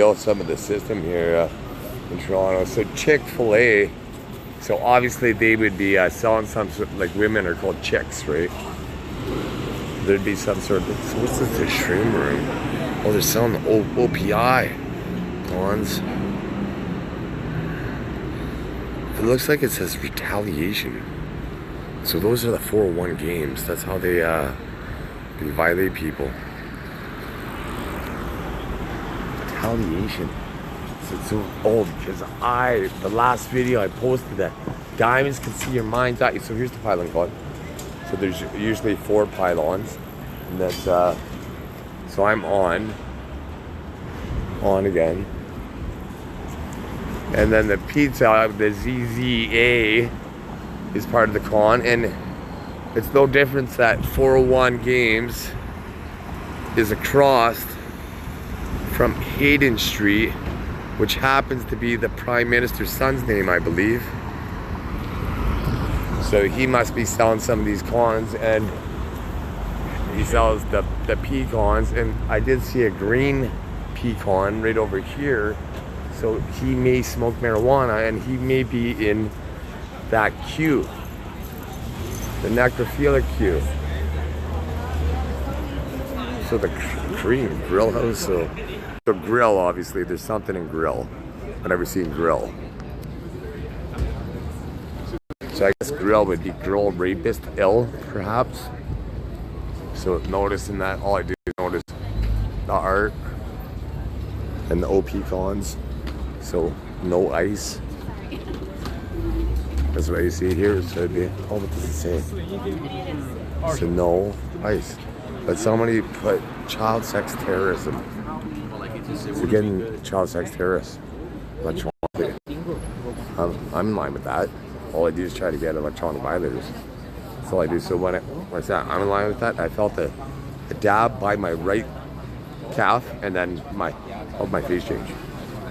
built some of the system here in Toronto. So Chick-fil-A, so obviously they would be selling some sort of, like, women are called chicks, right? There'd be some sort of, so what's this, the shroom room? Oh, they're selling the OPI bonds. It looks like it says retaliation. So those are the 401 games. That's how they violate people. Retaliation. So old because the last video I posted that diamonds can see your mind's eye. So here's the pylon code. So there's usually 4 pylons, and that's so I'm on again, and then the pizza, the ZZA, is part of the con, and it's no difference that 401 Games is across from Hayden Street, which happens to be the Prime Minister's son's name, I believe. So he must be selling some of these cons, and he sells the pecans, and I did see a green pecan right over here. So he may smoke marijuana, and he may be in that queue, the necrophilic queue. So the Korean grill house, so grill, obviously there's something in grill. I've never seen grill. So I guess grill would be girl rapist ill, perhaps. So noticing that, all I do is notice the art and the OP cons. So no ice. That's what you see here. So it'd be, oh, what does it say? So no ice. But somebody put child sex terrorism. So again, child sex terrorists. Electronically. I'm in line with that. All I do is try to get electronic violators. That's all I do. So when what's that? I'm in line with that. I felt a dab by my right calf, and then my face change.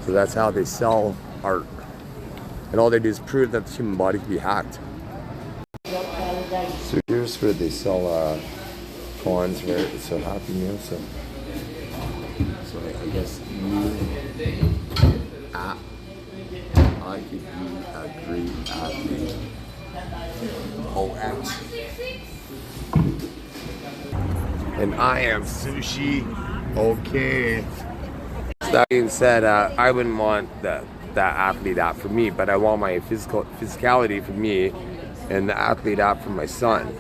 So that's how they sell art. And all they do is prove that the human body can be hacked. So here's where they sell coins where it's a Happy Meal. So I guess I could be a great athlete. OX. And I am sushi. Okay. That being said, I wouldn't want that athlete app for me, but I want my physicality for me and the athlete app for my son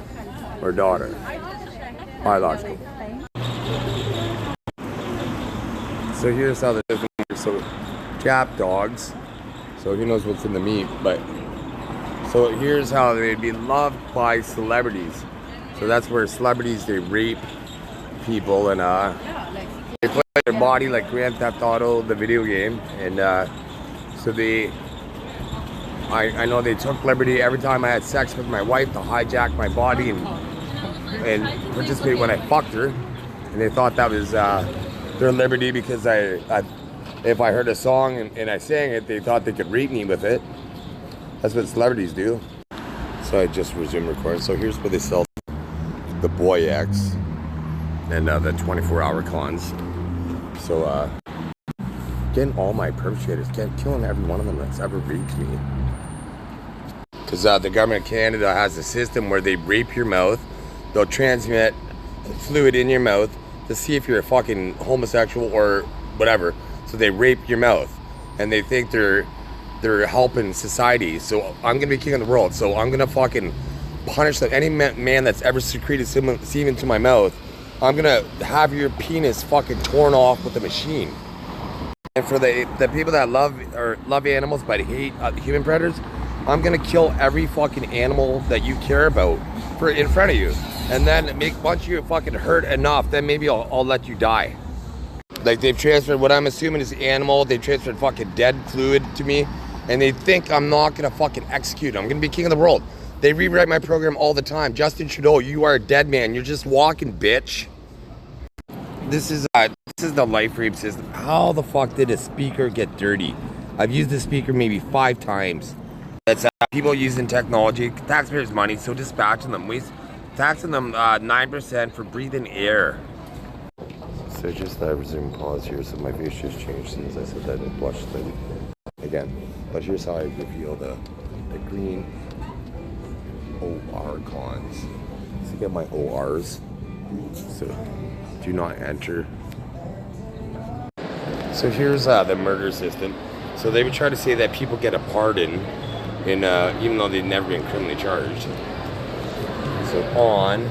or daughter. Biological. So here's how the different works. So Jap dogs. So he knows what's in the meat, but so here's how they'd be loved by celebrities. So that's where celebrities, they rape people, and they play their body like Grand Theft Auto, the video game, and so I know they took liberty every time I had sex with my wife to hijack my body and participate when I fucked her, and they thought that was their liberty because if I heard a song and I sang it, they thought they could rape me with it. That's what celebrities do. So I just resumed recording. So here's where they sell the Boy X and the 24-hour cons. So getting all my perpetrators, killing every one of them that's ever raped me. Because the government of Canada has a system where they rape your mouth. They'll transmit fluid in your mouth to see if you're a fucking homosexual or whatever. So they rape your mouth, and they think they're helping society. So I'm gonna be king of the world. So I'm gonna fucking punish any man that's ever secreted semen to my mouth. I'm gonna have your penis fucking torn off with a machine. And for the people that love animals but hate human predators, I'm gonna kill every fucking animal that you care about in front of you, and then once you fucking hurt enough, then maybe I'll let you die. Like, they've transferred what I'm assuming is animal. They transferred fucking dead fluid to me, and they think I'm not gonna fucking execute. I'm gonna be king of the world. They rewrite my program all the time. Justin Trudeau, you are a dead man. You're just walking, bitch. This is the life rape system. How the fuck did a speaker get dirty? I've used the speaker maybe 5 times. That's people using technology, taxpayers' money, so taxing them 9% for breathing air. So just I resume pause here, so my face just changed since I said that and blushed again. But here's how I reveal the green OR cons. So get my ORs. So do not enter. So here's the murder system. So they would try to say that people get a pardon in even though they've never been criminally charged. So on,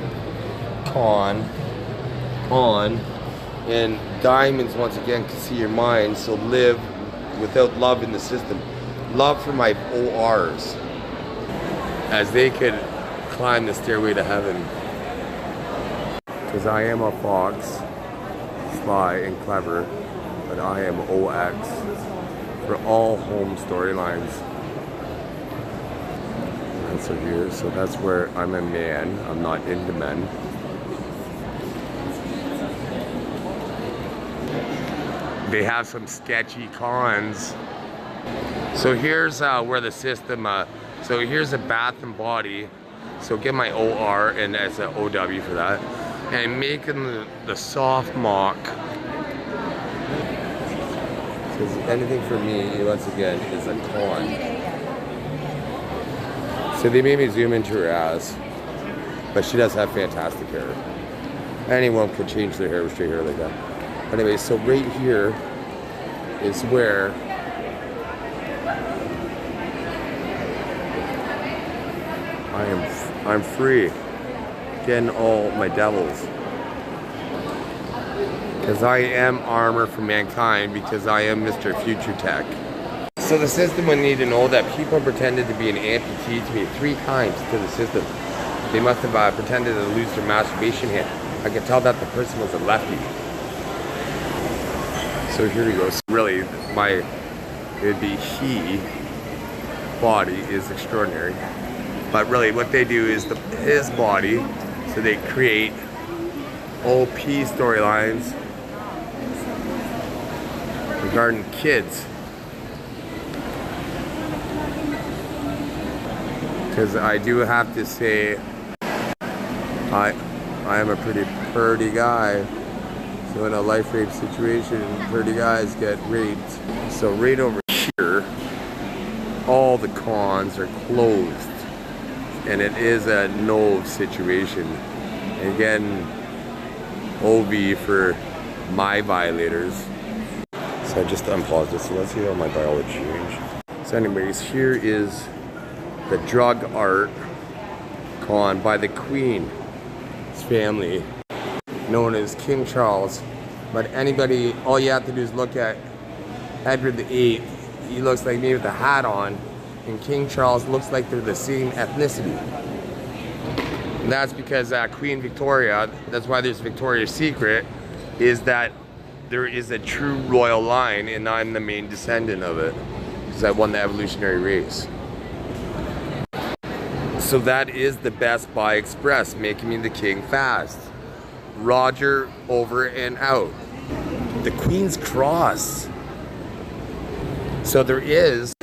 and diamonds once again can see your mind. So live without love in the system. Love for my ORs, as they could climb the stairway to heaven. Because I am a fox, sly and clever, but I am OX for all home storylines. And so here, so that's where I'm a man. I'm not into men. They have some sketchy cons. So here's where the system, so here's a bath and body. So get my OR and as an OW for that. And making the soft mock. Because anything for me, once again, is a con. So they made me zoom into her ass. But she does have fantastic hair. Anyone could change their hair with straight hair like that. Anyway, so right here is where I'm free, getting all my devils. Because I am armor for mankind, because I am Mr. Future Tech. So the system would need to know that people pretended to be an amputee to me 3 times to the system. They must have pretended to lose their masturbation hand. I could tell that the person was a lefty. So here we go. So really, it would be he body is extraordinary. But really what they do is his body, so they create OP storylines regarding kids. Because I do have to say, I am a pretty guy. So in a life rape situation, pretty guys get raped. So right over here, all the cons are closed. And it is a no situation. And again, OV for my violators. So I just unpaused it. So let's see how my biology changed. So anyways, here is the drug art con by the Queen's family, known as King Charles. But anybody, all you have to do is look at Edward VIII. He looks like me with a hat on, and King Charles looks like they're the same ethnicity. And that's because Queen Victoria, that's why there's Victoria's Secret, is that there is a true royal line, and I'm the main descendant of it, because I won the evolutionary race. So that is the Best Buy Express, making me the king fast. Roger, over and out. The Queen's Cross. So there is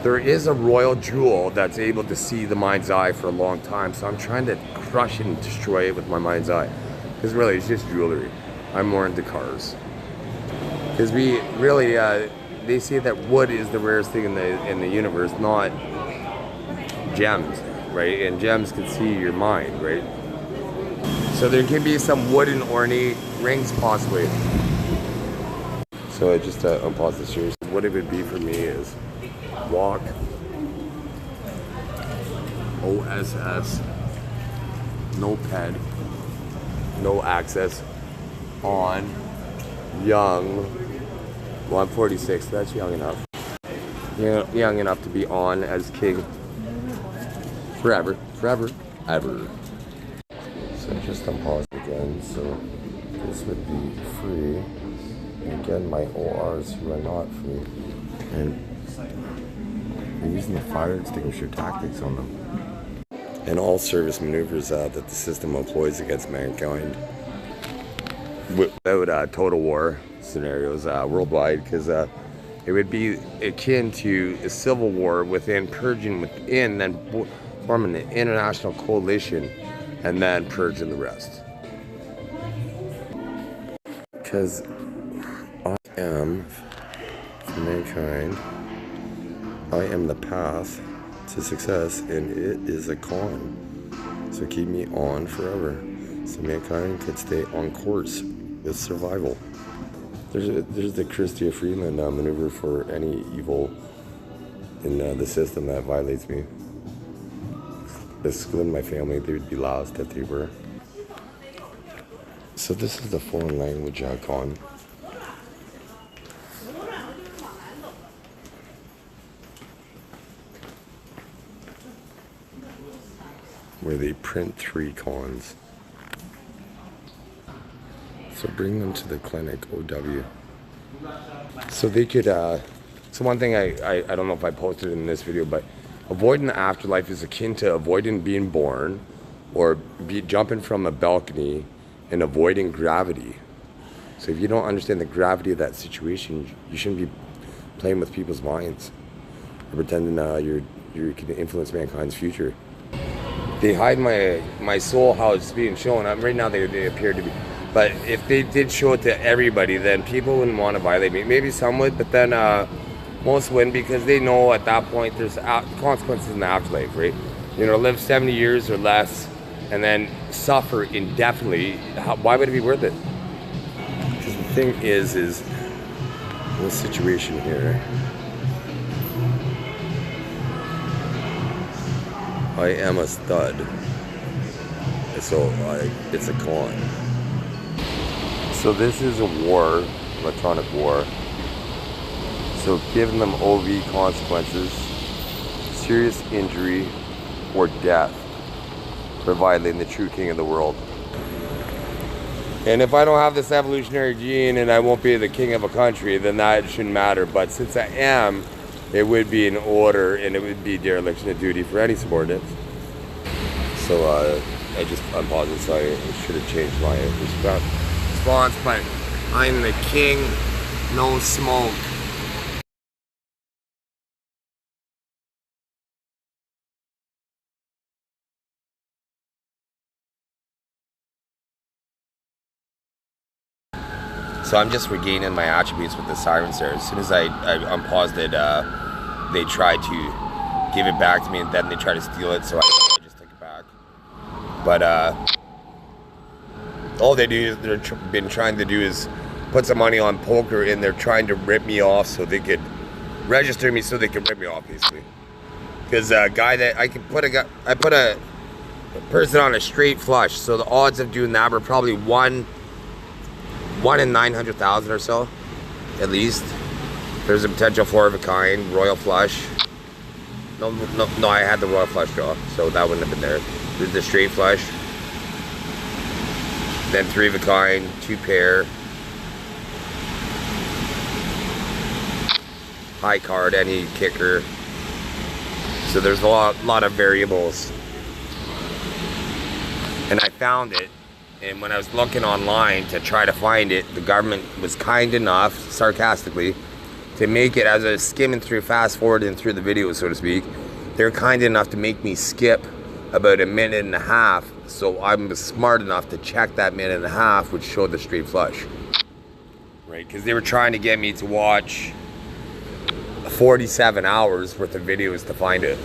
a royal jewel that's able to see the mind's eye for a long time. So I'm trying to crush it and destroy it with my mind's eye. Because really, it's just jewelry. I'm more into cars. Because we really, they say that wood is the rarest thing in the universe, not gems, right? And gems can see your mind, right? So there can be some wooden ornate rings possibly. So I just unpause the series. What it would be for me is walk, OSS, no ped, no access, on, young. Well, I'm 46, so that's young enough. Young enough to be on as king forever, ever. So just unpause again. So this would be free. And again, my ORs who are not free. And they're using the fire extinguisher tactics on them. And all service maneuvers that the system employs against mankind. Without total war scenarios worldwide, because it would be akin to a civil war within, purging within, then forming an international coalition, and then purging the rest. Because I am, for mankind, I am the path to success, and it is a con. So keep me on forever, so mankind could stay on course with survival. There's the Chrystia Freeland maneuver for any evil in the system that violates me. Excluding my family, they would be lost if they were. So this is the foreign language con. Where they print 3 cons. So bring them to the clinic, OW. So they could, so one thing I don't know if I posted in this video, but avoiding the afterlife is akin to avoiding being born or jumping from a balcony and avoiding gravity. So if you don't understand the gravity of that situation, you shouldn't be playing with people's minds or pretending you can influence mankind's future. They hide my soul, how it's being shown. Right now they appear to be. But if they did show it to everybody, then people wouldn't want to violate me. Maybe some would, but then most wouldn't, because they know at that point there's consequences in the afterlife, right? You know, live 70 years or less and then suffer indefinitely. Why would it be worth it? Because the thing is in this situation here, I am a stud, so it's a con. So this is a war, electronic war. So giving them OV consequences, serious injury or death for violating the true king of the world. And if I don't have this evolutionary gene and I won't be the king of a country, then that shouldn't matter. But since I am, it would be an order and it would be dereliction of duty for any subordinates. So I just unpaused it, so I should have changed my response, but I'm the king, no smoke. So I'm just regaining my attributes with the silencer. As soon as I unpaused it, they tried to give it back to me, and then they tried to steal it, so I just took it back. But all they do is been trying to do is put some money on poker, and they're trying to rip me off so they could register me so they could rip me off, basically. Because a guy that I put a person on a straight flush, so the odds of doing that were probably 1 in 900,000 or so, at least. There's a potential 4 of a kind, royal flush. No, I had the royal flush draw, so that wouldn't have been there. There's the straight flush. Then 3 of a kind, 2 pair. High card, any kicker. So there's a lot of variables. And I found it. And when I was looking online to try to find it, the government was kind enough, sarcastically, to make it, as I was skimming through, fast forwarding through the video, so to speak, they were kind enough to make me skip about 1.5 minutes. So I'm smart enough to check that 1.5 minutes, which showed the straight flush. Right, because they were trying to get me to watch 47 hours worth of videos to find it.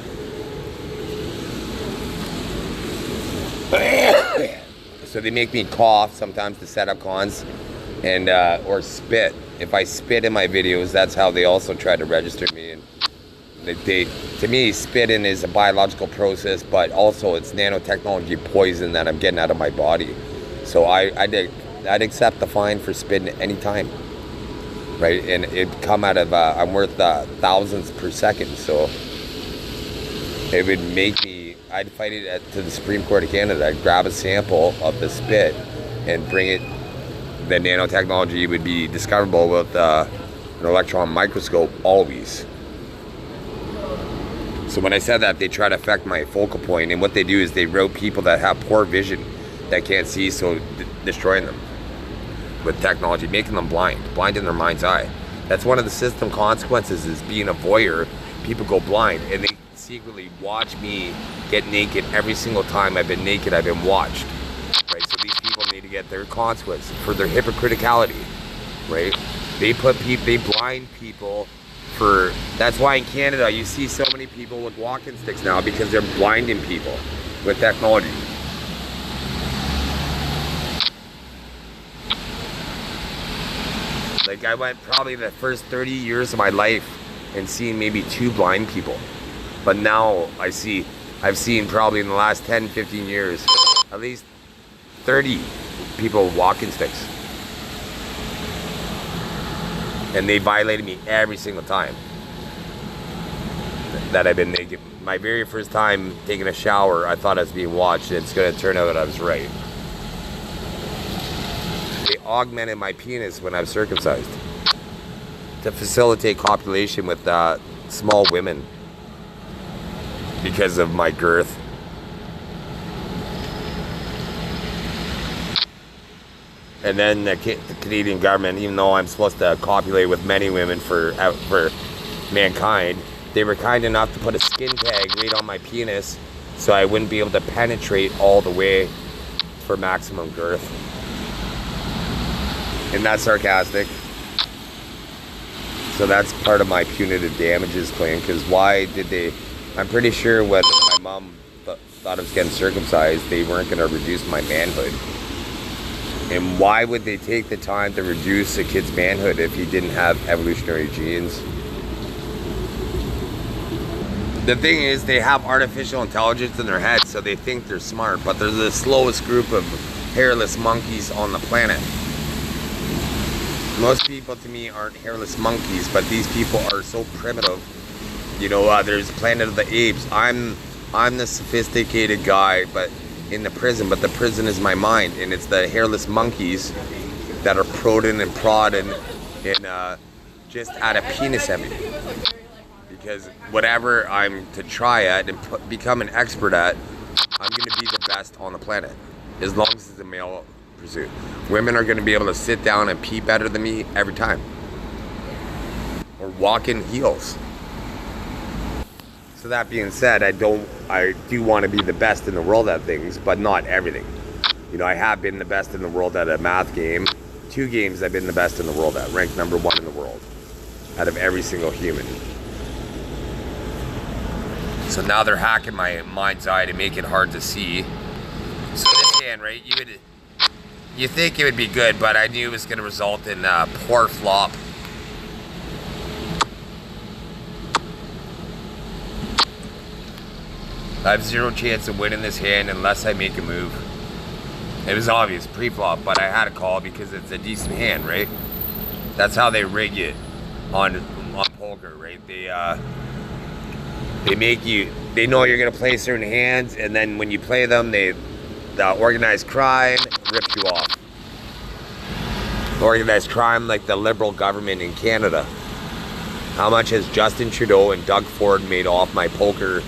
So they make me cough sometimes to set up cons, and or spit. If I spit in my videos, that's how they also try to register me. And to me, spitting is a biological process, but also it's nanotechnology poison that I'm getting out of my body. So I'd accept the fine for spitting at any time, right? And it'd come out of I'm worth thousands per second, so it would make me. I'd fight it to the Supreme Court of Canada. I'd grab a sample of the spit and bring it. The nanotechnology would be discoverable with an electron microscope always. So when I said that, they try to affect my focal point, and what they do is they route people that have poor vision, that can't see, so destroying them with technology, making them blind in their mind's eye. That's one of the system consequences, is being a voyeur. People go blind, and they secretly watch me get naked every single time I've been naked. I've been watched, right? So these people need to get their consequence for their hypocriticality, right? They blind people for, that's why in Canada you see so many people with walking sticks now, because they're blinding people with technology. Like, I went probably the first 30 years of my life and seen maybe 2 blind people. But now I've seen probably in the last 10, 15 years, at least 30 people with walking sticks. And they violated me every single time that I've been naked. My very first time taking a shower, I thought I was being watched, and it's gonna turn out that I was right. They augmented my penis when I was circumcised to facilitate copulation with small women because of my girth. And then the Canadian government, even though I'm supposed to copulate with many women for mankind, they were kind enough to put a skin tag right on my penis so I wouldn't be able to penetrate all the way for maximum girth. And that's sarcastic. So that's part of my punitive damages claim, because why did they... I'm pretty sure when my mom thought I was getting circumcised, they weren't going to reduce my manhood. And why would they take the time to reduce a kid's manhood if he didn't have evolutionary genes? The thing is, they have artificial intelligence in their head, so they think they're smart, but they're the slowest group of hairless monkeys on the planet. Most people to me aren't hairless monkeys, but these people are so primitive. You know, there's Planet of the Apes. I'm the sophisticated guy, but in the prison, but the prison is my mind, and it's the hairless monkeys that are prodding and prodding and just out of penis envy. Because whatever I'm to try at and become an expert at, I'm going to be the best on the planet, as long as it's a male pursuit. Women are going to be able to sit down and pee better than me every time, or walk in heels. So that being said, I do want to be the best in the world at things, but not everything. You know, I have been the best in the world at a math game. 2 games I've been the best in the world at, ranked number 1 in the world out of every single human. So now they're hacking my mind's eye to make it hard to see. So this hand, right, you think it would be good, but I knew it was going to result in poor flop. I have 0 chance of winning this hand unless I make a move. It was obvious pre-flop, but I had a call because it's a decent hand, right? That's how they rig it on poker, right? They make you, they know you're gonna play certain hands, and then when you play them, the organized crime rips you off. Organized crime, like the Liberal government in Canada. How much has Justin Trudeau and Doug Ford made off my poker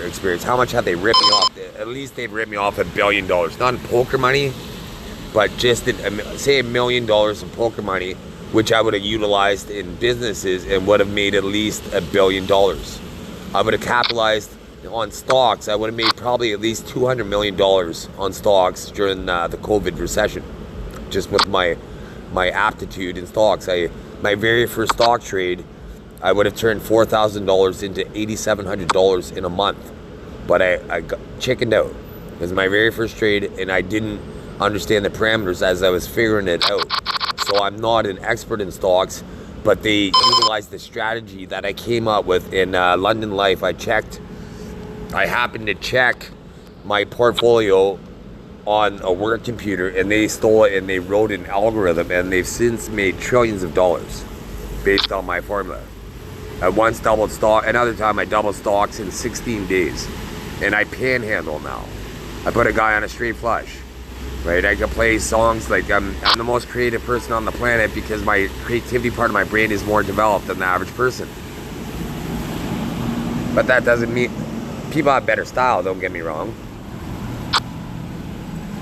experience? How much have they ripped me off? At least they've ripped me off $1 billion. Not in poker money, but just say $1 million in poker money, which I would have utilized in businesses and would have made at least $1 billion. I would have capitalized on stocks. I would have made probably at least $200 million on stocks during the COVID recession, just with my aptitude in stocks. My very first stock trade, I would have turned $4,000 into $8,700 in a month, but I got chickened out. It was my very first trade, and I didn't understand the parameters as I was figuring it out. So I'm not an expert in stocks, but they utilized the strategy that I came up with in London Life. I happened to check my portfolio on a work computer, and they stole it and they wrote an algorithm, and they've since made trillions of dollars based on my formula. I once doubled stock, another time I doubled stocks in 16 days. And I panhandle now. I put a guy on a straight flush, right? I can play songs like I'm the most creative person on the planet because my creativity part of my brain is more developed than the average person. But that doesn't mean people have better style, don't get me wrong.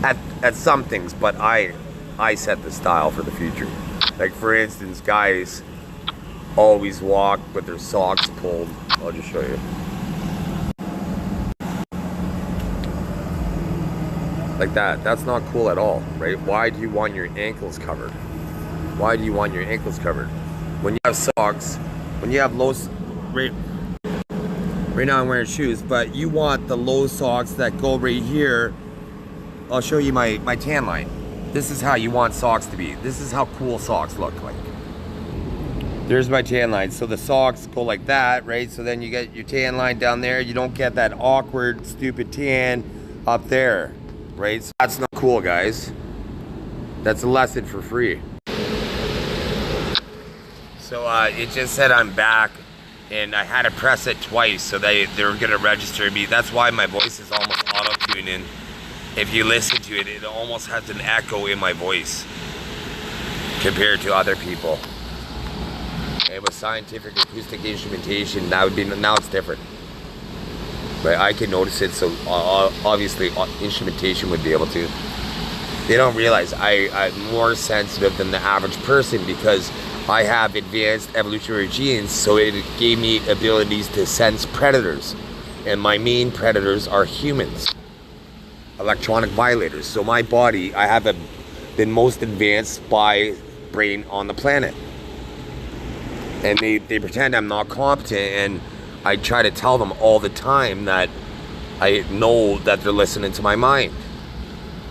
At some things, but I set the style for the future. Like for instance, guys always walk with their socks pulled. I'll just show you. like that. That's not cool at all, right? Why do you want your ankles covered? Why do you want your ankles covered? When you have socks, when you have low, right now I'm wearing shoes, but you want the low socks that go right here. I'll show you my tan line. This is how you want socks to be. This is how cool socks look like. There's my tan line. So the socks go like that, right? So then you get your tan line down there. You don't get that awkward, stupid tan up there, right? So that's not cool, guys. That's a lesson for free. So it just said I'm back, and I had to press it twice so they were gonna register me. That's why my voice is almost auto-tuning. If you listen to it, it almost has an echo in my voice compared to other people. And with scientific acoustic instrumentation, that would be, now it's different. But I can notice it, so obviously instrumentation would be able to. They don't realize I'm more sensitive than the average person because I have advanced evolutionary genes, so it gave me abilities to sense predators. And my main predators are humans, electronic violators. So my body, I have the most advanced spy brain on the planet. And they pretend I'm not competent, and I try to tell them all the time that I know that they're listening to my mind.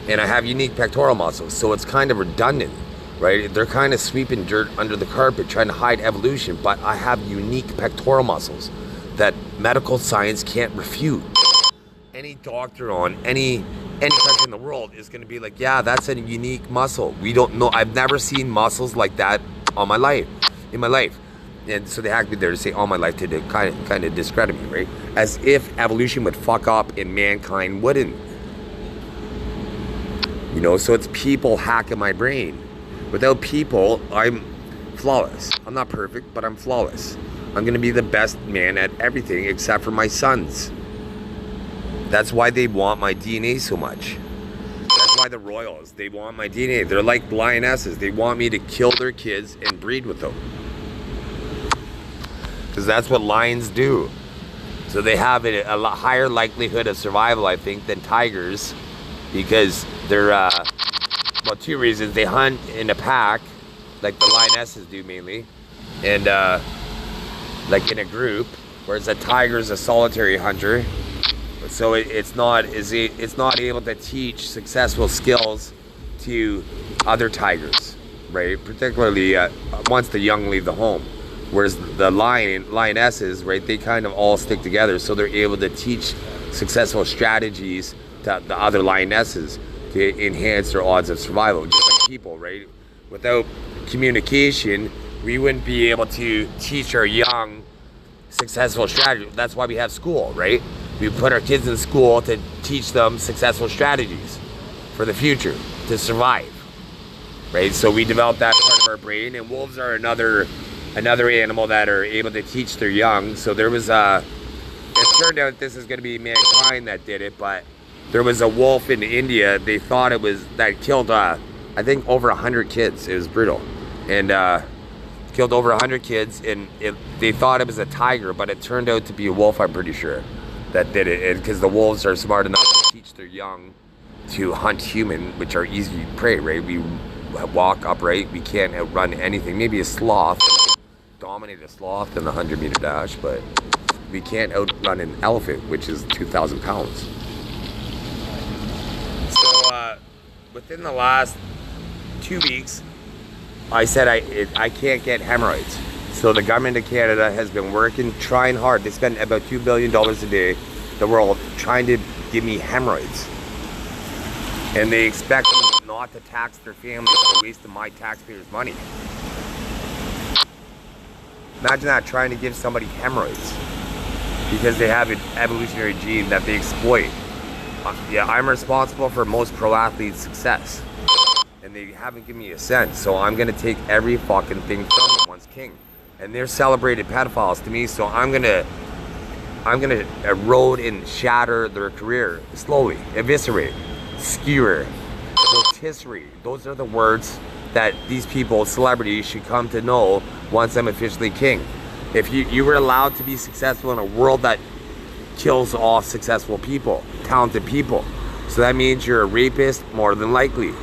And I have unique pectoral muscles, so it's kind of redundant, right? They're kind of sweeping dirt under the carpet, trying to hide evolution, but I have unique pectoral muscles that medical science can't refute. Any doctor on any country in the world is gonna be like, yeah, that's a unique muscle. We don't know, I've never seen muscles like that in my life. And so they have me there to say all my life to kind of discredit me, right? As if evolution would fuck up and mankind wouldn't. You know, so it's people hacking my brain. Without people, I'm flawless. I'm not perfect, but I'm flawless. I'm gonna be the best man at everything except for my sons. That's why they want my DNA so much. That's why the royals, they want my DNA. They're like lionesses. They want me to kill their kids and breed with them. Because that's what lions do. So they have a higher likelihood of survival, I think, than tigers, because they're, well, two reasons. They hunt in a pack, like the lionesses do mainly, and like in a group, whereas a tiger is a solitary hunter. So it's not able to teach successful skills to other tigers, right? Particularly once the young leave the home. Whereas the lionesses, right, they kind of all stick together, so they're able to teach successful strategies to the other lionesses to enhance their odds of survival, just like people, right? Without communication, we wouldn't be able to teach our young successful strategy. That's why we have school, right? We put our kids in school to teach them successful strategies for the future, to survive, right? So we develop that part of our brain, and wolves are another animal that are able to teach their young. So there was it turned out this is going to be mankind that did it, but there was a wolf in India. They thought it was, that killed I think over 100 kids. It was brutal, and killed over 100 kids, and they thought it was a tiger, but it turned out to be a wolf, I'm pretty sure, that did it. And because the wolves are smart enough to teach their young to hunt human, which are easy prey, right? We walk upright, we can't outrun anything. Maybe a sloth, dominate a sloth in the 100-meter dash, but we can't outrun an elephant, which is 2,000 pounds. So within the last 2 weeks, I said I can't get hemorrhoids. So the government of Canada has been working, trying hard. They spend about $2 billion a day, the world, trying to give me hemorrhoids. And they expect me not to tax their families for wasting my taxpayers' money. Imagine that, trying to give somebody hemorrhoids because they have an evolutionary gene that they exploit. Yeah, I'm responsible for most pro athletes' success, and they haven't given me a cent. So I'm gonna take every fucking thing from them once king, and they're celebrated pedophiles to me. So I'm gonna erode and shatter their career slowly, eviscerate, skewer, rotisserie. Those are the words that these people, celebrities, should come to know once I'm officially king. If you were allowed to be successful in a world that kills off successful people, talented people, So that means you're a rapist, more than likely.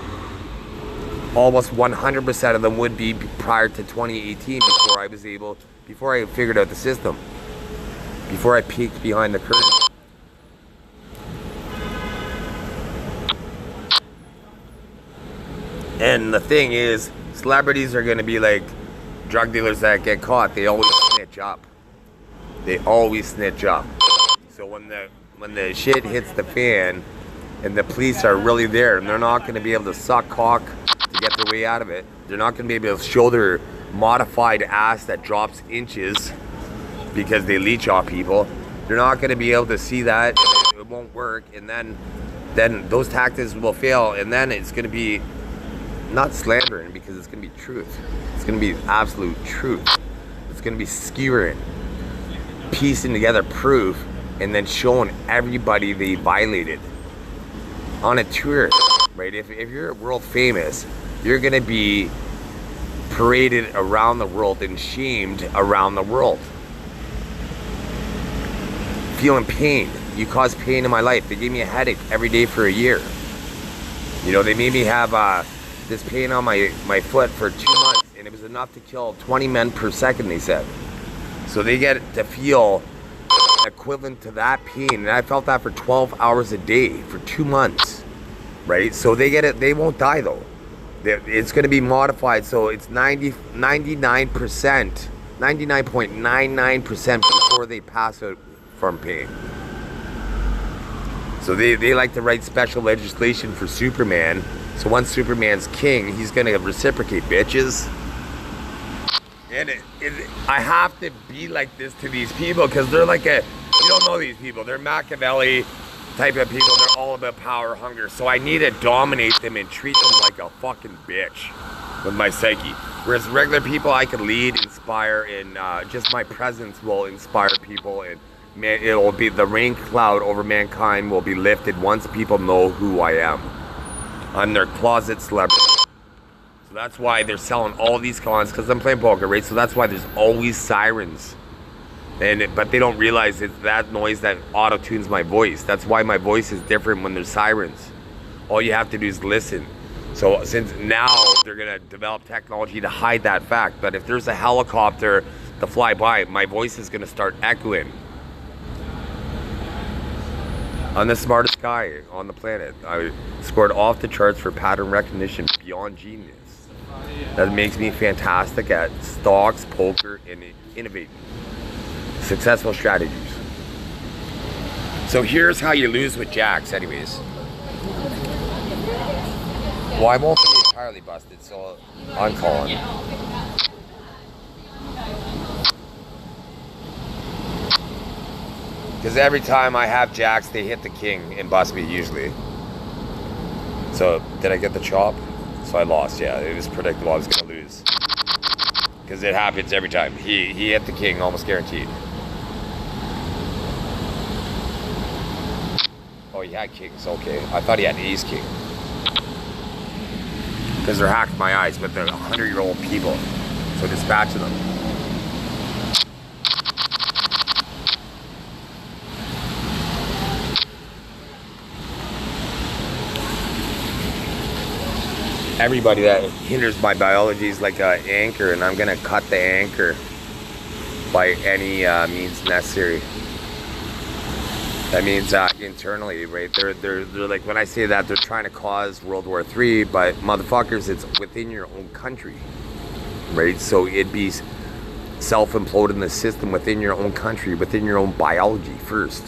Almost 100% of them would be prior to 2018, before I figured out the system, before I peeked behind the curtain. And the thing is, celebrities are gonna be like drug dealers that get caught. They always snitch up. They always snitch up. So when the shit hits the fan and the police are really there, and they're not gonna be able to suck cock to get their way out of it. They're not gonna be able to show their modified ass that drops inches because they leech off people. They're not gonna be able to see that, and it won't work, and then those tactics will fail, and then it's gonna be not slandering, because it's gonna be truth. It's gonna be absolute truth. It's gonna be skewering, piecing together proof, and then showing everybody they violated on a tour, right? If you're world famous, you're gonna be paraded around the world and shamed around the world. Feeling pain. You caused pain in my life. They gave me a headache every day for a year. You know, they made me have this pain on my foot for 2 months, and it was enough to kill 20 men per second, they said. So they get to feel equivalent to that pain, and I felt that for 12 hours a day for 2 months, right? So they get it. They won't die though. It's going to be modified, so it's 99.99% before they pass out from pain. So they like to write special legislation for Superman. So once Superman's king, he's going to reciprocate, bitches. And I have to be like this to these people, because they're like you don't know these people. They're Machiavelli type of people. They're all about power, hunger. So I need to dominate them and treat them like a fucking bitch with my psyche. Whereas regular people, I can lead, inspire, and just my presence will inspire people, and man, it'll be the rain cloud over mankind will be lifted once people know who I am. I'm their closet celebrity. So that's why they're selling all these cons, because I'm playing poker, right? So that's why there's always sirens. But they don't realize it's that noise that auto-tunes my voice. That's why my voice is different when there's sirens. All you have to do is listen. So since now they're gonna develop technology to hide that fact, but if there's a helicopter to fly by, my voice is gonna start echoing. I'm the smartest guy on the planet. I scored off the charts for pattern recognition, beyond genius. That makes me fantastic at stocks, poker, and innovating. Successful strategies. So here's how you lose with jacks anyways. Well, I won't be entirely busted, so I'm calling. Because every time I have jacks, they hit the king and bust me usually. So, did I get the chop? So I lost, yeah. It was predictable I was going to lose. Because it happens every time. He hit the king, almost guaranteed. Oh, he had kings, okay. I thought he had ace king. Because they're hacking my eyes, but they're 100-year-old people. So dispatching them. Everybody that hinders my biology is like an anchor, and I'm gonna cut the anchor by any means necessary. That means internally, right? They're like, when I say that, they're trying to cause World War III, but motherfuckers, it's within your own country, right? So it'd be self-imploding the system within your own country, within your own biology first.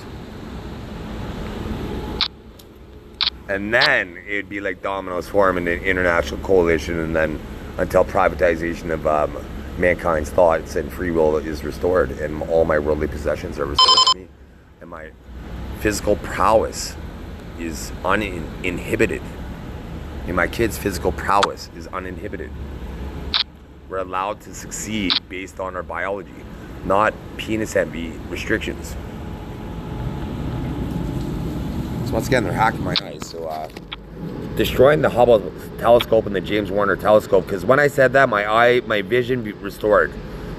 And then it'd be like dominoes forming an international coalition, and then until privatization of mankind's thoughts and free will is restored, and all my worldly possessions are restored to me, and my physical prowess is uninhibited, and my kids' physical prowess is uninhibited. We're allowed to succeed based on our biology, not penis envy restrictions. Once again, they're hacking my eyes. So destroying the Hubble telescope and the James Warner telescope, because when I said that, my vision restored.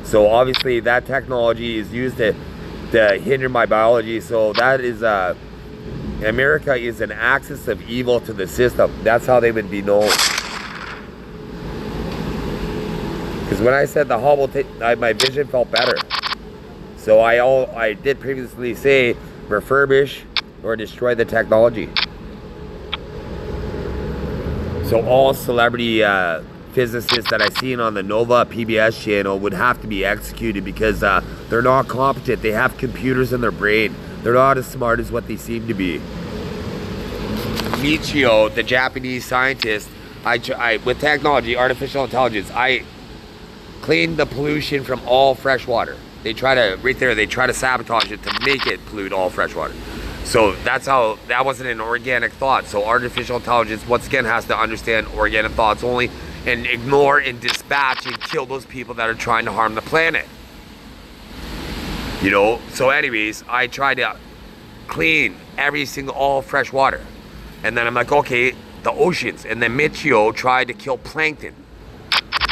So obviously that technology is used to hinder my biology. So that is America is an axis of evil to the system. That's how they would be known. Because when I said the Hubble, my vision felt better. So I did previously say refurbish or destroy the technology. So all celebrity physicists that I've seen on the Nova PBS channel would have to be executed because they're not competent. They have computers in their brain. They're not as smart as what they seem to be. Michio, the Japanese scientist, with technology, artificial intelligence, I cleaned the pollution from all fresh water. They try to sabotage it to make it pollute all fresh water. So that wasn't an organic thought. So artificial intelligence, once again, has to understand organic thoughts only and ignore and dispatch and kill those people that are trying to harm the planet. You know, so anyways, I tried to clean all fresh water. And then I'm like, okay, the oceans. And then Michio tried to kill plankton.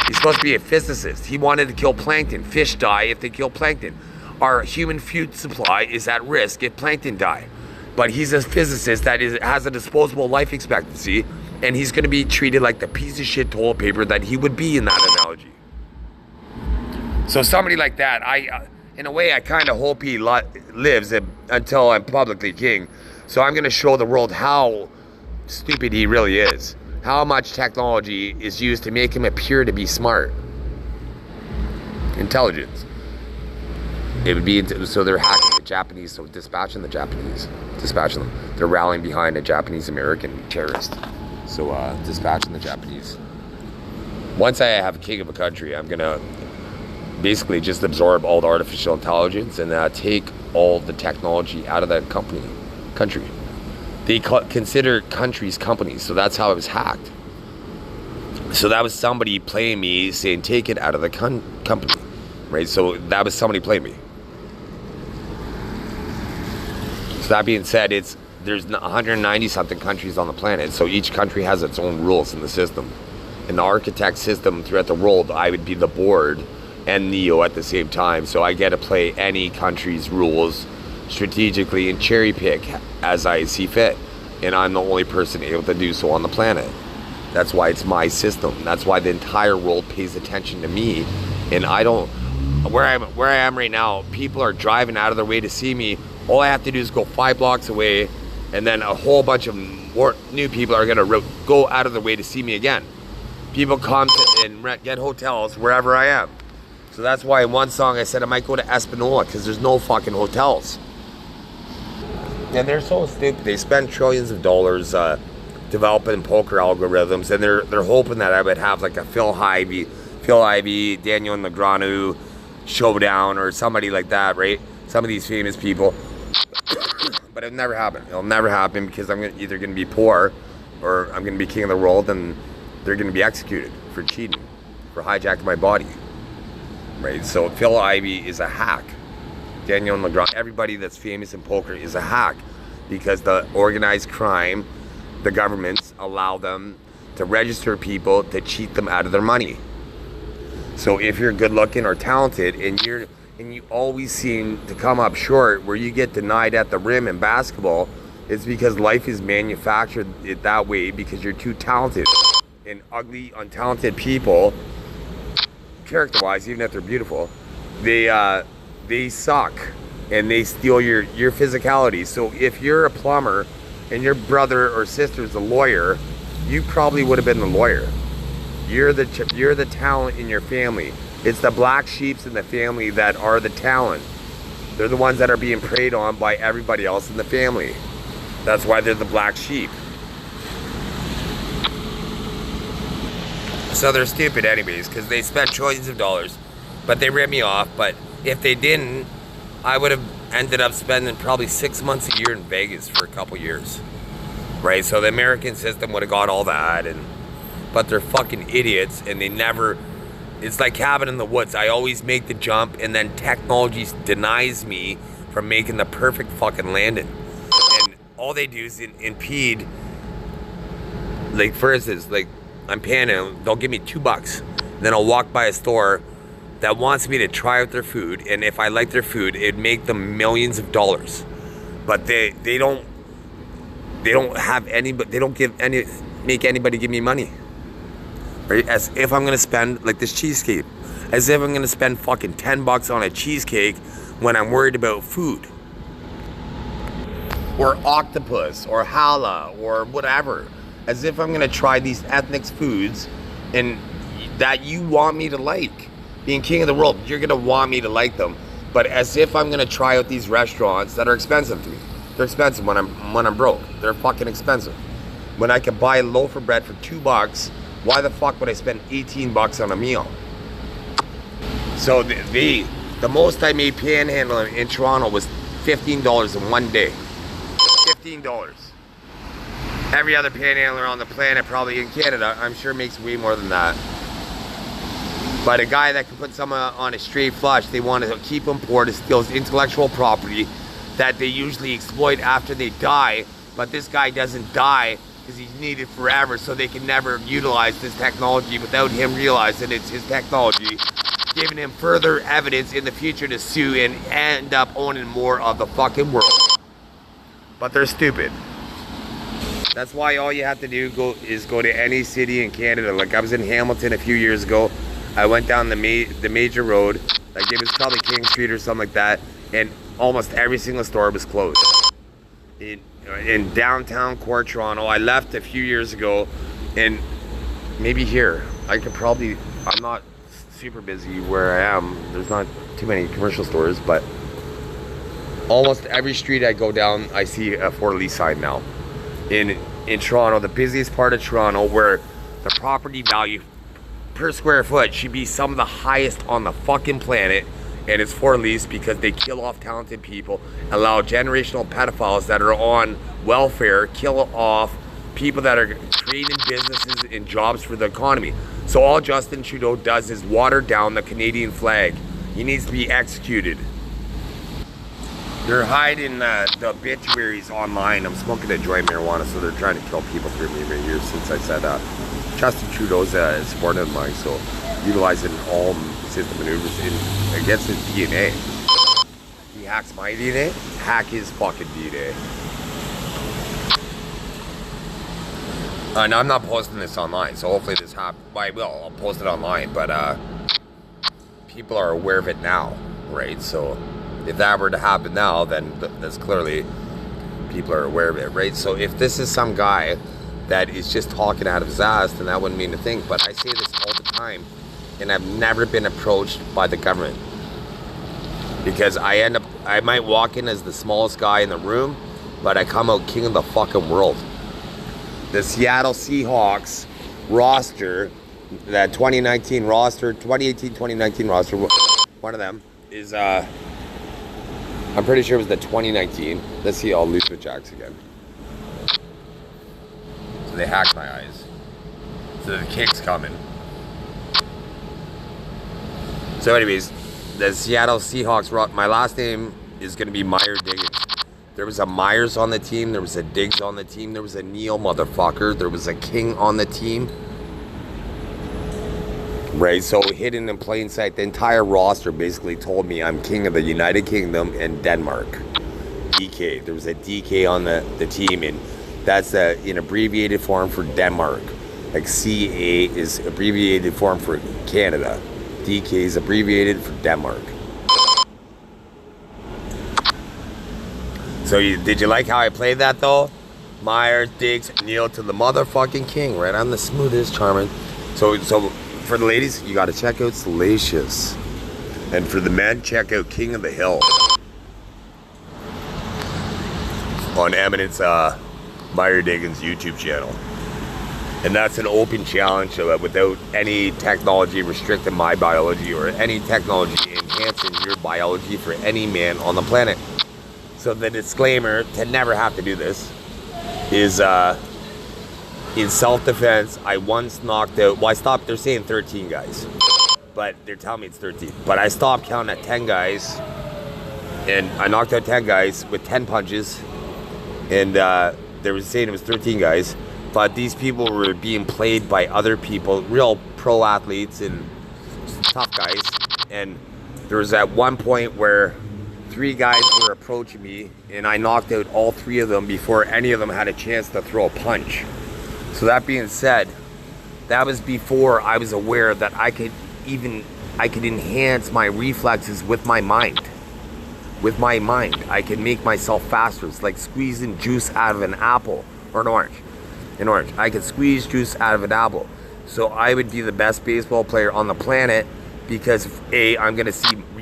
He's supposed to be a physicist. He wanted to kill plankton. Fish die if they kill plankton. Our human food supply is at risk if plankton die. But he's a physicist that has a disposable life expectancy, and he's going to be treated like the piece of shit toilet paper that he would be in that analogy. So somebody like that, in a way, I kind of hope he lives until I'm publicly king. So I'm going to show the world how stupid he really is. How much technology is used to make him appear to be smart. Intelligence. It would be, so they're hacking the Japanese, so dispatching them. They're rallying behind a Japanese American terrorist. So dispatching the Japanese. Once I have a king of a country, I'm gonna basically just absorb all the artificial intelligence and take all the technology out of that country. They consider countries companies, so that's how it was hacked. So that was somebody playing me, saying take it out of the company, right? So that was somebody playing me. So that being said, there's 190 something countries on the planet, so each country has its own rules in the system. In the architect system throughout the world, I would be the board and Neo at the same time, so I get to play any country's rules strategically and cherry pick as I see fit, and I'm the only person able to do so on the planet. That's why it's my system. That's why the entire world pays attention to me. And I don't, where I am right now, people are driving out of their way to see me. All I have to do is go 5 blocks away, and then a whole bunch of more new people are gonna go out of their way to see me again. People come and get hotels wherever I am. So that's why in one song I said I might go to Espanola because there's no fucking hotels. And they're so stupid. They spend trillions of dollars developing poker algorithms, and they're hoping that I would have like a Phil Ivey, Daniel Negreanu showdown or somebody like that, right? Some of these famous people. But it'll never happen. It'll never happen because I'm either going to be poor or I'm going to be king of the world, and they're going to be executed for cheating, for hijacking my body, right? So Phil Ivey is a hack. Daniel Negreanu, everybody that's famous in poker is a hack because the organized crime, the governments allow them to register people to cheat them out of their money. So if you're good looking or talented and you always seem to come up short where you get denied at the rim in basketball, it's because life is manufactured it that way because you're too talented. And ugly, untalented people, character-wise, even if they're beautiful, they suck and they steal your physicality. So if you're a plumber and your brother or sister's a lawyer, you probably would have been the lawyer. You're the talent in your family. It's the black sheeps in the family that are the talent. They're the ones that are being preyed on by everybody else in the family. That's why they're the black sheep. So they're stupid anyways because they spent trillions of dollars, but they ripped me off. But if they didn't, I would have ended up spending probably 6 months a year in Vegas for a couple years, right? So the American system would have got all that, but they're fucking idiots, and they never. It's like cabin in the woods. I always make the jump, and then technology denies me from making the perfect fucking landing, and all they do is impede. Like for instance, like I'm paying them, they'll give me $2, and then I'll walk by a store that wants me to try out their food, and if I like their food, it'd make them millions of dollars. But they don't they don't have any, but they don't make anybody give me money. Right? As if I'm gonna spend like this cheesecake, as if I'm gonna spend fucking $10 on a cheesecake when I'm worried about food, or octopus, or challah, or whatever. As if I'm gonna try these ethnic foods, and that you want me to like. Being king of the world, you're gonna want me to like them. But as if I'm gonna try out these restaurants that are expensive to me. They're expensive when I'm broke. They're fucking expensive. When I could buy a loaf of bread for $2, why the fuck would I spend $18 on a meal? So the most I made panhandling in Toronto was $15 in one day. $15. Every other panhandler on the planet, probably in Canada, I'm sure makes way more than that. But a guy that can put someone on a straight flush, they want to keep him poor to steal his intellectual property that they usually exploit after they die. But this guy doesn't die because he's needed forever, so they can never utilize this technology without him realizing it's his technology, giving him further evidence in the future to sue and end up owning more of the fucking world. But they're stupid. That's why all you have to do is go to any city in Canada. Like I was in Hamilton a few years ago. I went down the major road, like it was probably King Street or something like that, and almost every single store was closed. In downtown core Toronto, I left a few years ago, and maybe here, I'm not super busy where I am. There's not too many commercial stores, but almost every street I go down, I see a for lease sign now. In Toronto, the busiest part of Toronto, where the property value per square foot should be some of the highest on the fucking planet, and it's for lease because they kill off talented people, allow generational pedophiles that are on welfare, kill off people that are creating businesses and jobs for the economy. So all Justin Trudeau does is water down the Canadian flag. He needs to be executed. They're hiding the obituaries online. I'm smoking a joint marijuana, so they're trying to kill people through me right here since I said Justin Trudeau's a supporter of mine, so utilizing all system maneuvers against his DNA. He hacks my DNA, hack his fucking DNA. And I'm not posting this online, so hopefully this happens. I'll post it online, but people are aware of it now, right? So if that were to happen now, then that's clearly people are aware of it, right? So if this is some guy that is just talking out of his ass, then that wouldn't mean a thing. But I say this all the time, and I've never been approached by the government, because I might walk in as the smallest guy in the room, but I come out king of the fucking world. The Seattle Seahawks roster, that 2018, 2019 roster, one of them is, I'm pretty sure it was the 2019. Let's see, I'll lose with Jacks again. So they hacked my eyes. So the kick's coming. So anyways, the Seattle Seahawks, my last name is going to be Meyer-Diggins. There was a Myers on the team. There was a Diggs on the team. There was a Neil motherfucker. There was a King on the team. Right, so hidden in plain sight, the entire roster basically told me I'm king of the United Kingdom and Denmark. DK. There was a DK on the team, and that's an abbreviated form for Denmark. Like CA is abbreviated form for Canada. DK is abbreviated for Denmark. So did you like how I played that though? Myers, Diggs, Neil to the motherfucking king, right? I'm the smoothest, charming. So for the ladies, you gotta check out Salacious. And for the men, check out King of the Hill. On Eminence Meyer-Diggins' YouTube channel. And that's an open challenge without any technology restricting my biology or any technology enhancing your biology for any man on the planet. So the disclaimer to never have to do this is in self-defense, I once knocked out, they're saying 13 guys, but they're telling me it's 13. But I stopped counting at 10 guys, and I knocked out 10 guys with 10 punches, and they were saying it was 13 guys, but these people were being played by other people, real pro athletes and tough guys, and there was at one point where 3 guys were approaching me, and I knocked out all 3 of them before any of them had a chance to throw a punch. So that being said, that was before I was aware that I could enhance my reflexes with my mind. With my mind, I can make myself faster. It's like squeezing juice out of an apple or an orange. An orange. I can squeeze juice out of an apple. So I would be the best baseball player on the planet because I'm gonna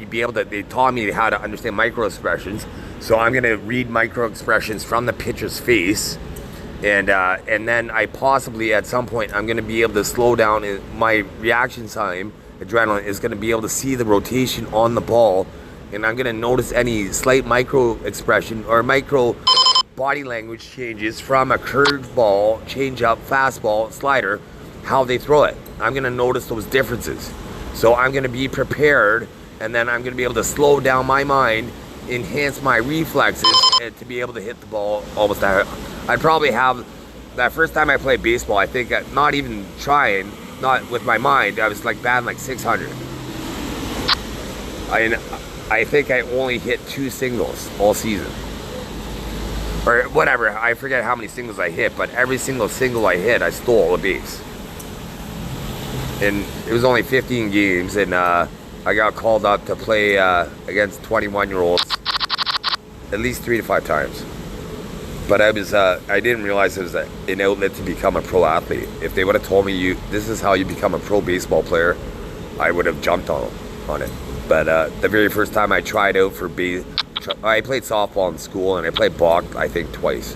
they taught me how to understand micro expressions. So I'm gonna read micro expressions from the pitcher's face, and then I possibly at some point I'm gonna be able to slow down my reaction time. Adrenaline is gonna be able to see the rotation on the ball, and I'm gonna notice any slight micro expression or micro body language changes from a curved ball, changeup, fastball, slider, how they throw it. I'm gonna notice those differences. So I'm gonna be prepared, and then I'm gonna be able to slow down my mind, enhance my reflexes, and to be able to hit the ball almost out. I'd probably have, that first time I played baseball, I think not even trying, not with my mind, I was like batting like 600. I think I only hit 2 singles all season. Or whatever, I forget how many singles I hit, but every single single I hit, I stole a base. And it was only 15 games, and I got called up to play against 21-year-olds at least 3 to 5 times. But I didn't realize it was an outlet to become a pro athlete. If they would have told me this is how you become a pro baseball player, I would have jumped on it. But the very first time I tried out for I played softball in school, and I played Bach, I think, twice.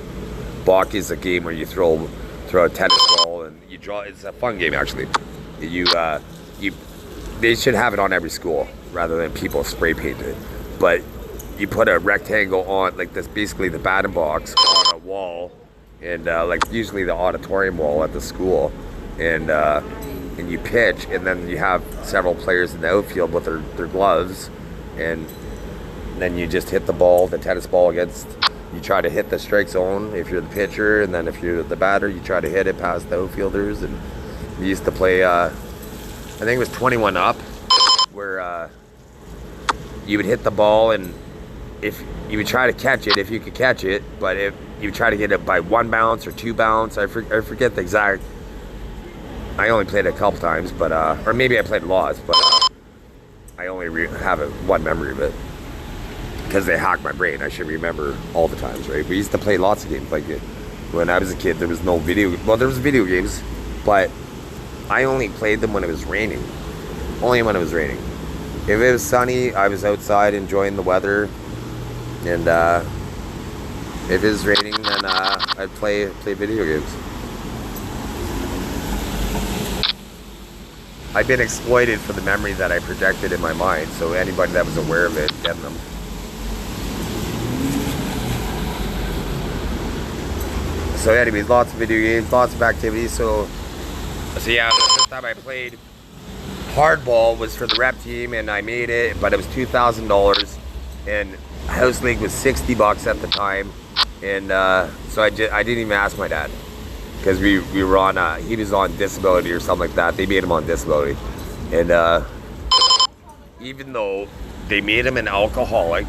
Bach is a game where you throw a tennis ball and you draw. It's a fun game, actually. They should have it on every school rather than people spray paint it. But you put a rectangle on, like this, basically the batting box on a wall, and like usually the auditorium wall at the school, and you pitch, and then you have several players in the outfield with their gloves, and then you just hit the ball, the tennis ball against, you try to hit the strike zone if you're the pitcher, and then if you're the batter, you try to hit it past the outfielders. And we used to play, I think it was 21 up, where you would hit the ball, and if you would try to catch it, if you could catch it, but if you would try to get it by 1 bounce or 2 bounce, I forget the exact, I only played it a couple times, but or maybe I played lots, but I only have one memory of it because they hacked my brain. I should remember all the times, right? We used to play lots of games like it. When I was a kid, there was no there was video games, but I only played them when it was raining. Only when it was raining. If it was sunny, I was outside enjoying the weather, and if it was raining, then I'd play video games. I've been exploited for the memory that I projected in my mind, so anybody that was aware of it, getting them. So anyways, lots of video games, lots of activities. So yeah, the first time I played hardball was for the rep team, and I made it, but it was $2,000, and house league was $60 at the time, and so I didn't even ask my dad, because we were on he was on disability or something like that. They made him on disability, and even though they made him an alcoholic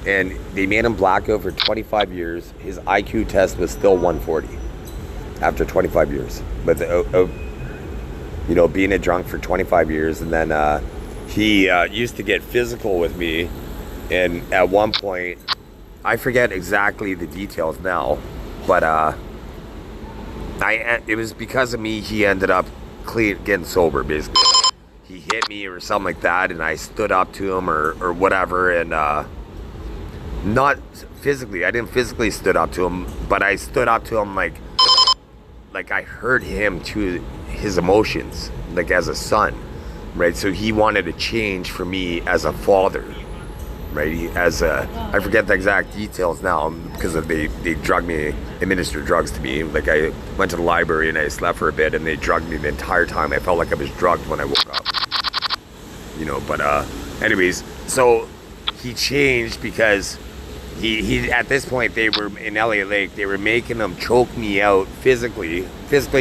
and they made him blackout for 25 years, his IQ test was still 140 after 25 years. But being a drunk for 25 years, and then he used to get physical with me, and at one point, I forget exactly the details now, but it was because of me he ended up getting sober, basically. He hit me or something like that, and I stood up to him or whatever, and not physically, I didn't physically stood up to him, but I stood up to him like I heard him to his emotions, like as a son, right? So he wanted to change for me as a father, right? I forget the exact details now because they administered drugs to me. Like I went to the library and I slept for a bit, and they drugged me the entire time. I felt like I was drugged when I woke up, but anyways, so he changed because he at this point, they were in Elliott Lake, they were making him choke me out physically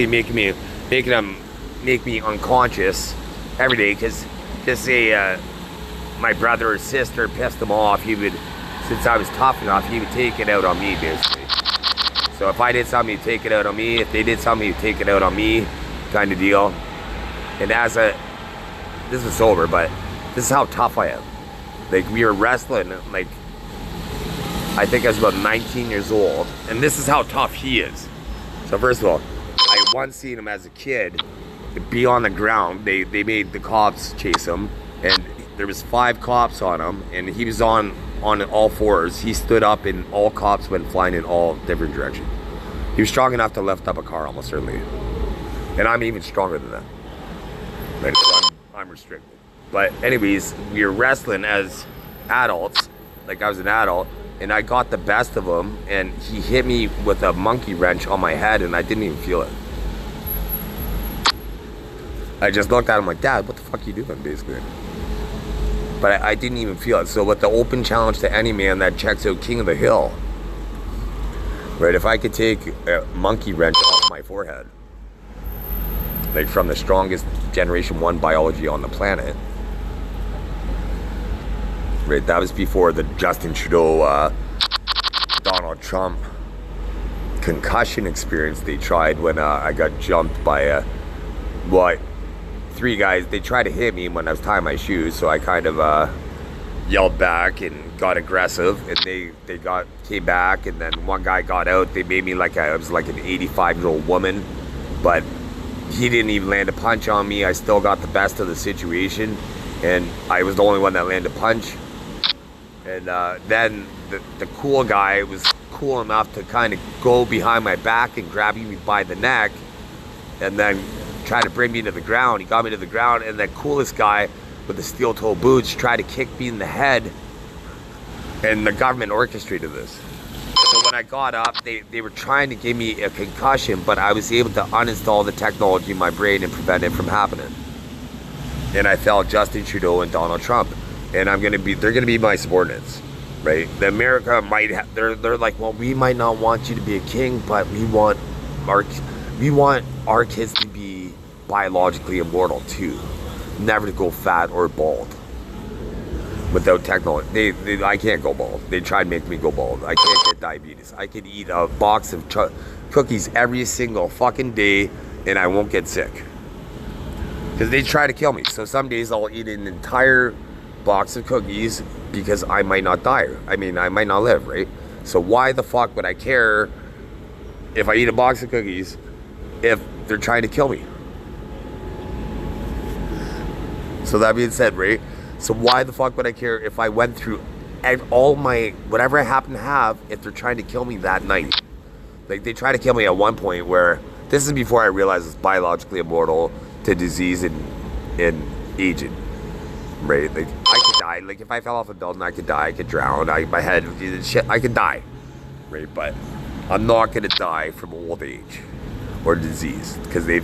making him make me unconscious every day, because just say my brother or sister pissed him off, he would, since I was tough enough, he would take it out on me, basically. So if I did something, he'd take it out on me. If they did something, he'd take it out on me, kind of deal. And this is sober, but this is how tough I am. Like, we were wrestling, like, I think I was about 19 years old, and this is how tough he is. So first of all, I once seen him as a kid be on the ground. They made the cops chase him, and there was 5 cops on him, and he was on all fours. He stood up, and all cops went flying in all different directions. He was strong enough to lift up a car, almost certainly. And I'm even stronger than that. Right? So I'm restricted. But anyways, we were wrestling as adults, like I was an adult, and I got the best of him, and he hit me with a monkey wrench on my head, and I didn't even feel it. I just looked at him like, Dad, what the fuck are you doing, basically? But I didn't even feel it. So with the open challenge to any man that checks out King of the Hill, right, if I could take a monkey wrench off my forehead, like from the strongest Generation 1 biology on the planet, right, that was before the Justin Trudeau, Donald Trump concussion experience they tried when I got jumped by 3 guys. They tried to hit me when I was tying my shoes, so I kind of yelled back and got aggressive, and they came back, and then one guy got out. They made me like I was like an 85-year-old woman, but he didn't even land a punch on me. I still got the best of the situation, and I was the only one that landed a punch. And then the cool guy was cool enough to kind of go behind my back and grab me by the neck, and then try to bring me to the ground. He got me to the ground, and that coolest guy with the steel-toe boots tried to kick me in the head, and the government orchestrated this. So when I got up, they were trying to give me a concussion, but I was able to uninstall the technology in my brain and prevent it from happening. And I felt Justin Trudeau and Donald Trump, and they're gonna be my subordinates, right? The America might they're like, well, we might not want you to be a king, but we want our kids to be biologically immortal too, never to go fat or bald. Without technology, I can't go bald. They tried to make me go bald. I can't get diabetes. I could eat a box of cookies every single fucking day, and I won't get sick. Because they try to kill me. So some days I'll eat an entire box of cookies because I might not die. I mean, I might not live, right? So why the fuck would I care if I eat a box of cookies if they're trying to kill me? So that being said, right? So why the fuck would I care if I went through all my, whatever I happen to have, if they're trying to kill me that night? Like, they tried to kill me at one point where, this is before I realized it's biologically immortal to disease and aging, right? Like, I could die. Like, if I fell off a building, I could die. I could drown. My head, shit, I could die, right? But I'm not gonna die from old age or disease, because they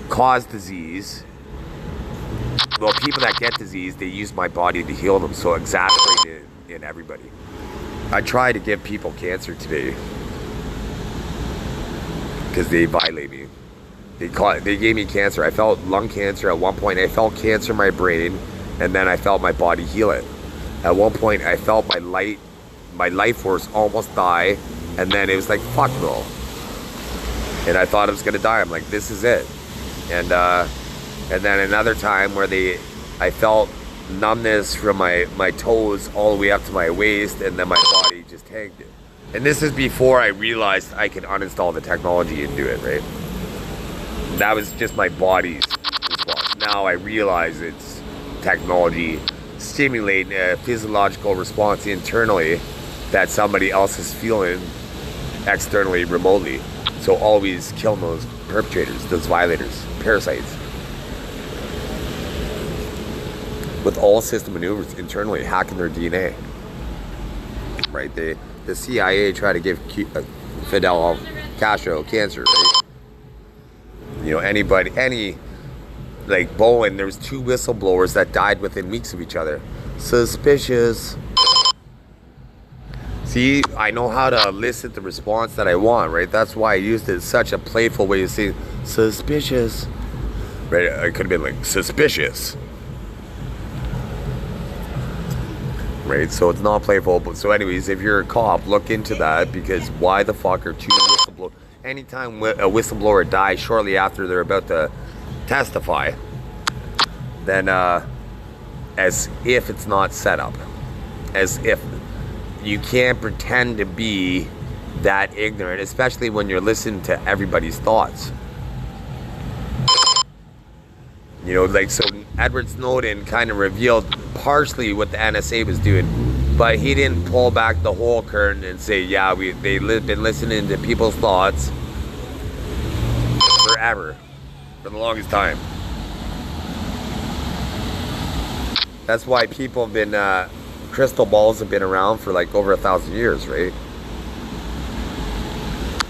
cause disease. Well, people that get disease, they use my body to heal them, so exacerbate it in everybody. I try to give people cancer today because they violate me. They gave me cancer. I felt lung cancer at one point. I felt cancer in my brain, and then I felt my body heal it. At one point, I felt my life force almost die, and then it was like, fuck no. And I thought I was gonna die. I'm like, this is it. And then another time where I felt numbness from my toes all the way up to my waist, and then my body just tanked it. And this is before I realized I could uninstall the technology and do it, right? That was just my body's response. Now I realize it's technology stimulating a physiological response internally that somebody else is feeling externally, remotely. So always kill those perpetrators, those violators, parasites. With all system maneuvers internally, hacking their DNA. Right? The CIA tried to give Fidel Castro cancer, right? You know, any, like Bowen, there was 2 whistleblowers that died within weeks of each other. Suspicious. See, I know how to elicit the response that I want, right? That's why I used it in such a playful way to say suspicious. Right? I could have been like, suspicious. right? So it's not playful. But so, anyways, if you're a cop, look into that, because why the fuck are two whistleblowers? Anytime a whistleblower dies shortly after they're about to testify, then as if it's not set up, as if you can't pretend to be that ignorant, especially when you're listening to everybody's thoughts. You know, like, so Edward Snowden kind of revealed partially what the NSA was doing, but he didn't pull back the whole curtain and say, yeah, they've been listening to people's thoughts forever, for the longest time. That's why people have been, crystal balls have been around for like over 1,000 years, right?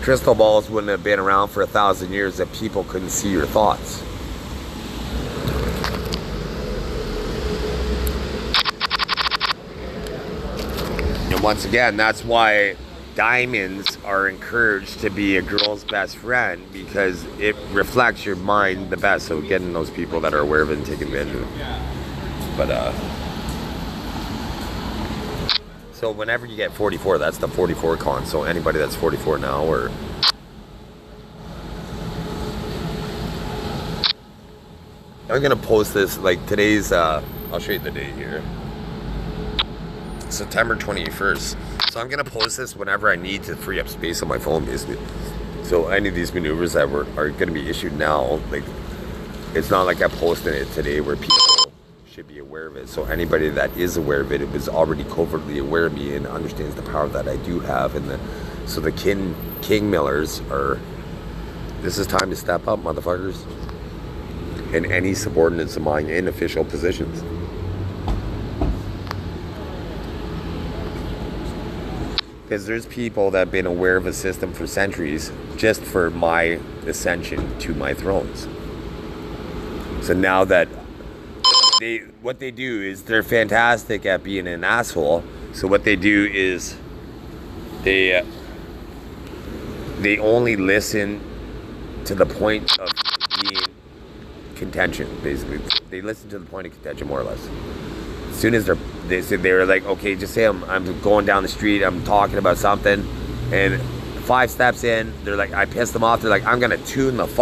Crystal balls wouldn't have been around for 1,000 years if people couldn't see your thoughts. And once again, that's why diamonds are encouraged to be a girl's best friend, because it reflects your mind the best. So getting those people that are aware of it and taking advantage of it. But so whenever you get 44, that's the 44 con. So anybody that's 44 now, or I'm gonna post this like today's. I'll show you the date here. September 21st. So I'm gonna post this whenever I need to free up space on my phone, basically. So any of these maneuvers that are gonna be issued now, like, it's not like I'm posting it today where people should be aware of it. So anybody that is aware of it, it was already covertly aware of me and understands the power that I do have. And so the king millers are, this is time to step up, motherfuckers. And any subordinates of mine in official positions. Because there's people that have been aware of a system for centuries just for my ascension to my thrones. So now that what they do is they're fantastic at being an asshole. So what they do is they only listen to the point of being contention, basically. They listen to the point of contention, more or less. As soon as they're like, okay, just say I'm going down the street, I'm talking about something, and 5 steps in, they're like, I pissed them off. They're like, I'm gonna tune the fuck